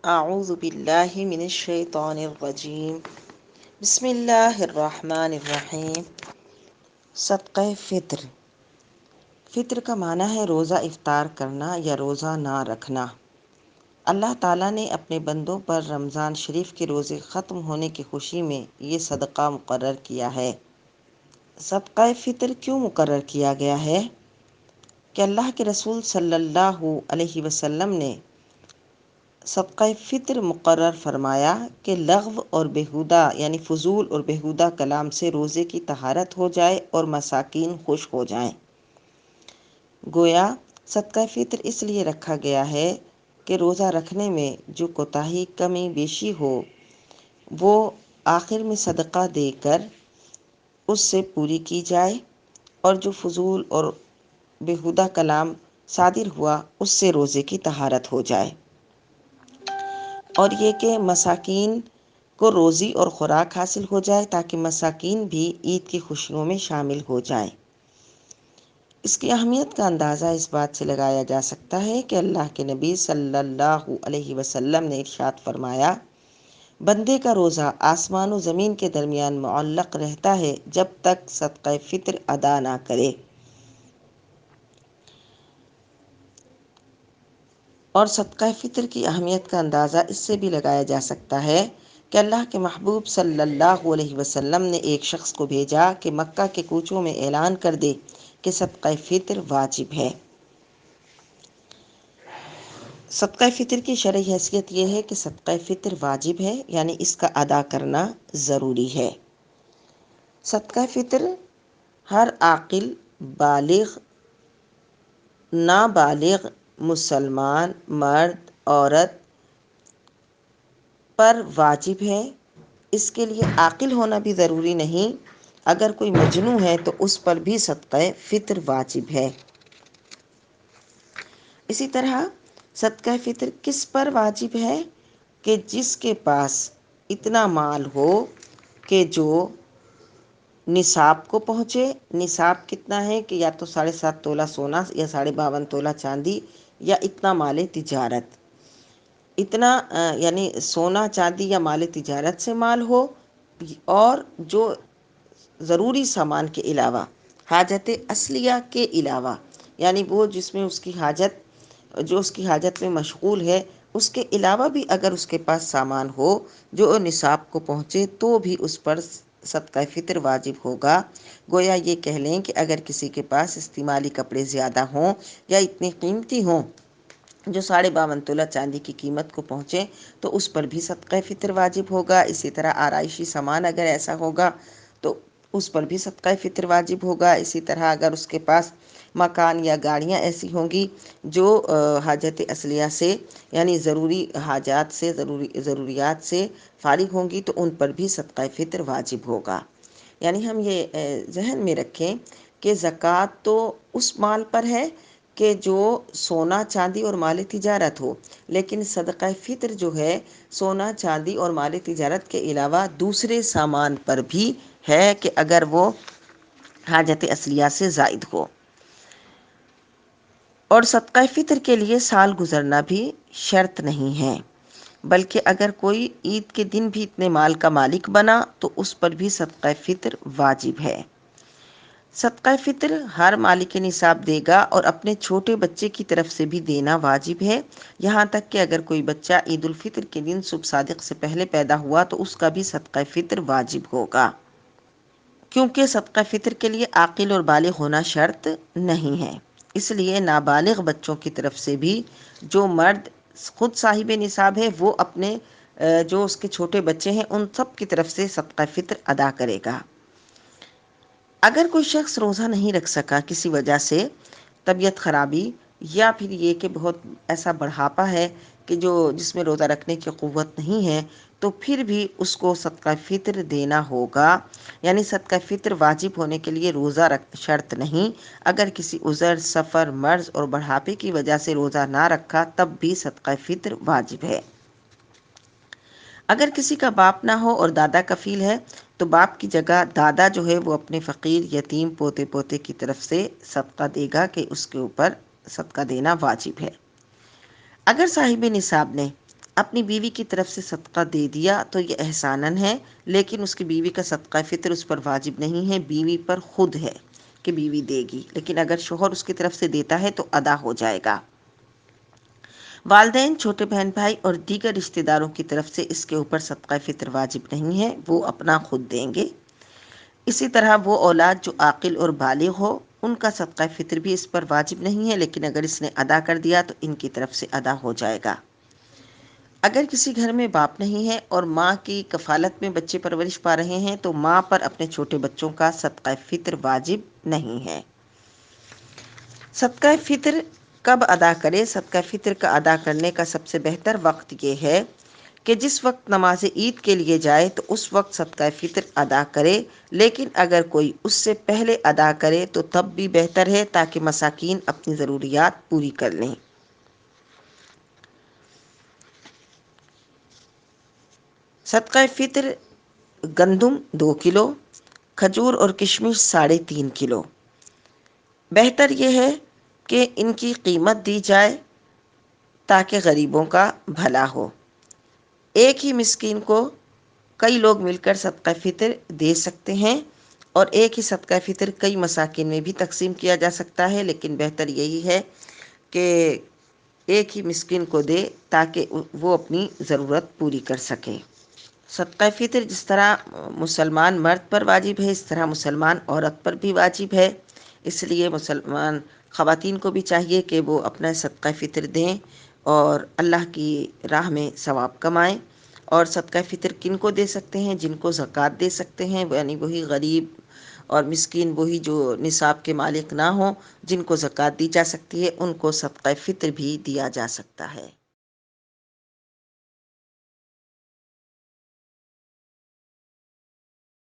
اعوذ باللہ من الشیطان الرجیم بسم اللہ الرحمن الرحیم۔ صدقہ فطر۔ فطر کا معنی ہے روزہ افطار کرنا یا روزہ نہ رکھنا۔ اللہ تعالیٰ نے اپنے بندوں پر رمضان شریف کے روزے ختم ہونے کی خوشی میں یہ صدقہ مقرر کیا ہے۔ صدقہ فطر کیوں مقرر کیا گیا ہے؟ کہ اللہ کے رسول صلی اللہ علیہ وسلم نے صدقہ فطر مقرر فرمایا کہ لغو اور بیہودہ یعنی فضول اور بیہودہ کلام سے روزے کی طہارت ہو جائے اور مساکین خوش ہو جائیں۔ گویا صدقہ فطر اس لیے رکھا گیا ہے کہ روزہ رکھنے میں جو کوتاہی کمی بیشی ہو وہ آخر میں صدقہ دے کر اس سے پوری کی جائے، اور جو فضول اور بیہودہ کلام صادر ہوا اس سے روزے کی طہارت ہو جائے، اور یہ کہ مساکین کو روزی اور خوراک حاصل ہو جائے تاکہ مساکین بھی عید کی خوشیوں میں شامل ہو جائیں۔ اس کی اہمیت کا اندازہ اس بات سے لگایا جا سکتا ہے کہ اللہ کے نبی صلی اللہ علیہ وسلم نے ارشاد فرمایا، بندے کا روزہ آسمان و زمین کے درمیان معلق رہتا ہے جب تک صدقہ فطر ادا نہ کرے۔ اور صدقہ فطر کی اہمیت کا اندازہ اس سے بھی لگایا جا سکتا ہے کہ اللہ کے محبوب صلی اللہ علیہ وسلم نے ایک شخص کو بھیجا کہ مکہ کے کوچوں میں اعلان کر دے کہ صدقہ فطر واجب ہے۔ صدقہ فطر کی شرعی حیثیت یہ ہے کہ صدقہ فطر واجب ہے، یعنی اس کا ادا کرنا ضروری ہے۔ صدقہ فطر ہر عاقل، بالغ، نابالغ مسلمان، مرد، عورت پر واجب ہے۔ اس کے لیے عاقل ہونا بھی ضروری نہیں، اگر کوئی مجنون ہے تو اس پر بھی صدقہ فطر واجب ہے۔ اسی طرح صدقہ فطر کس پر واجب ہے؟ کہ جس کے پاس اتنا مال ہو کہ جو نصاب کو پہنچے۔ نصاب کتنا ہے کہ یا تو 7.5 تولہ سونا یا 52.5 تولہ چاندی یا اتنا مال تجارت، اتنا یعنی سونا چاندی یا مال تجارت سے مال ہو، اور جو ضروری سامان کے علاوہ، حاجت اصلیہ کے علاوہ، یعنی وہ جس میں اس کی حاجت، جو اس کی حاجت میں مشغول ہے، اس کے علاوہ بھی اگر اس کے پاس سامان ہو جو نصاب کو پہنچے تو بھی اس پر صدقہ فطر واجب ہوگا۔ گویا یہ کہہ لیں کہ اگر کسی کے پاس استعمالی کپڑے زیادہ ہوں یا اتنی قیمتی ہوں جو 52.5 تولہ چاندی کی قیمت کو پہنچے تو اس پر بھی صدقہ فطر واجب ہوگا۔ اسی طرح آرائشی سامان اگر ایسا ہوگا تو اس پر بھی صدقہ فطر واجب ہوگا۔ اسی طرح اگر اس کے پاس مکان یا گاڑیاں ایسی ہوں گی جو حاجت اصلیہ سے یعنی ضروری حاجات سے، ضروریات سے فارغ ہوں گی تو ان پر بھی صدقہ فطر واجب ہوگا۔ یعنی ہم یہ ذہن میں رکھیں کہ زکوٰۃ تو اس مال پر ہے کہ جو سونا چاندی اور مال تجارت ہو، لیکن صدقہ فطر جو ہے سونا چاندی اور مال تجارت کے علاوہ دوسرے سامان پر بھی ہے کہ اگر وہ حاجت اصلیہ سے زائد ہو۔ اور صدقہ فطر کے لیے سال گزرنا بھی شرط نہیں ہے، بلکہ اگر کوئی عید کے دن بھی اتنے مال کا مالک بنا تو اس پر بھی صدقہ فطر واجب ہے۔ صدقہ فطر ہر مالک نصاب دے گا، اور اپنے چھوٹے بچے کی طرف سے بھی دینا واجب ہے، یہاں تک کہ اگر کوئی بچہ عید الفطر کے دن صبح صادق سے پہلے پیدا ہوا تو اس کا بھی صدقہ فطر واجب ہوگا، کیونکہ صدقہ فطر کے لیے عاقل اور بالغ ہونا شرط نہیں ہے۔ اس لیے نابالغ بچوں کی طرف سے بھی جو مرد خود صاحب نصاب ہے وہ اپنے جو اس کے چھوٹے بچے ہیں ان سب کی طرف سے صدقہ فطر ادا کرے گا۔ اگر کوئی شخص روزہ نہیں رکھ سکا کسی وجہ سے، طبیعت خرابی یا پھر یہ کہ بہت ایسا بڑھاپا ہے کہ جس میں روزہ رکھنے کی قوت نہیں ہے، تو پھر بھی اس کو صدقہ فطر دینا ہوگا۔ یعنی صدقہ فطر واجب ہونے کے لیے روزہ شرط نہیں، اگر کسی عذر، سفر، مرض اور بڑھاپے کی وجہ سے روزہ نہ رکھا تب بھی صدقہ فطر واجب ہے۔ اگر کسی کا باپ نہ ہو اور دادا کفیل ہے تو باپ کی جگہ دادا جو ہے وہ اپنے فقیر، یتیم، پوتے پوتے کی طرف سے صدقہ دے گا کہ اس کے اوپر صدقہ دینا واجب ہے۔ اگر صاحب نصاب نے اپنی بیوی کی طرف سے صدقہ دے دیا تو یہ احساناً ہے، لیکن اس کی بیوی کا صدقہ فطر اس پر واجب نہیں ہے، بیوی پر خود ہے کہ بیوی دے گی، لیکن اگر شوہر اس کی طرف سے دیتا ہے تو ادا ہو جائے گا۔ والدین، چھوٹے بہن بھائی اور دیگر رشتہ داروں کی طرف سے اس کے اوپر صدقہ فطر واجب نہیں ہے، وہ اپنا خود دیں گے۔ اسی طرح وہ اولاد جو عاقل اور بالغ ہو، ان کا صدقہ فطر بھی اس پر واجب نہیں ہے، لیکن اگر اس نے ادا کر دیا تو ان کی طرف سے ادا ہو جائے گا۔ اگر کسی گھر میں باپ نہیں ہے اور ماں کی کفالت میں بچے پرورش پا رہے ہیں تو ماں پر اپنے چھوٹے بچوں کا صدقہ فطر واجب نہیں ہے۔ صدقہ فطر کب ادا کرے؟ صدقہ فطر کا ادا کرنے کا سب سے بہتر وقت یہ ہے کہ جس وقت نماز عید کے لیے جائے تو اس وقت صدقہ فطر ادا کرے، لیکن اگر کوئی اس سے پہلے ادا کرے تو تب بھی بہتر ہے تاکہ مساکین اپنی ضروریات پوری کر لیں۔ صدقہ فطر گندم 2 کلو، کھجور اور کشمش 3.5 کلو۔ بہتر یہ ہے کہ ان کی قیمت دی جائے تاکہ غریبوں کا بھلا ہو۔ ایک ہی مسکین کو کئی لوگ مل کر صدقہ فطر دے سکتے ہیں اور ایک ہی صدقہ فطر کئی مساکین میں بھی تقسیم کیا جا سکتا ہے، لیکن بہتر یہی ہے کہ ایک ہی مسکین کو دے تاکہ وہ اپنی ضرورت پوری کر سکے۔ صدقہ فطر جس طرح مسلمان مرد پر واجب ہے، اس طرح مسلمان عورت پر بھی واجب ہے، اس لیے مسلمان خواتین کو بھی چاہیے کہ وہ اپنا صدقہ فطر دیں اور اللہ کی راہ میں ثواب کمائیں۔ اور صدقہ فطر کن کو دے سکتے ہیں؟ جن کو زکوٰۃ دے سکتے ہیں، یعنی وہی غریب اور مسکین، وہی جو نصاب کے مالک نہ ہوں، جن کو زکوٰۃ دی جا سکتی ہے، ان کو صدقہ فطر بھی دیا جا سکتا ہے۔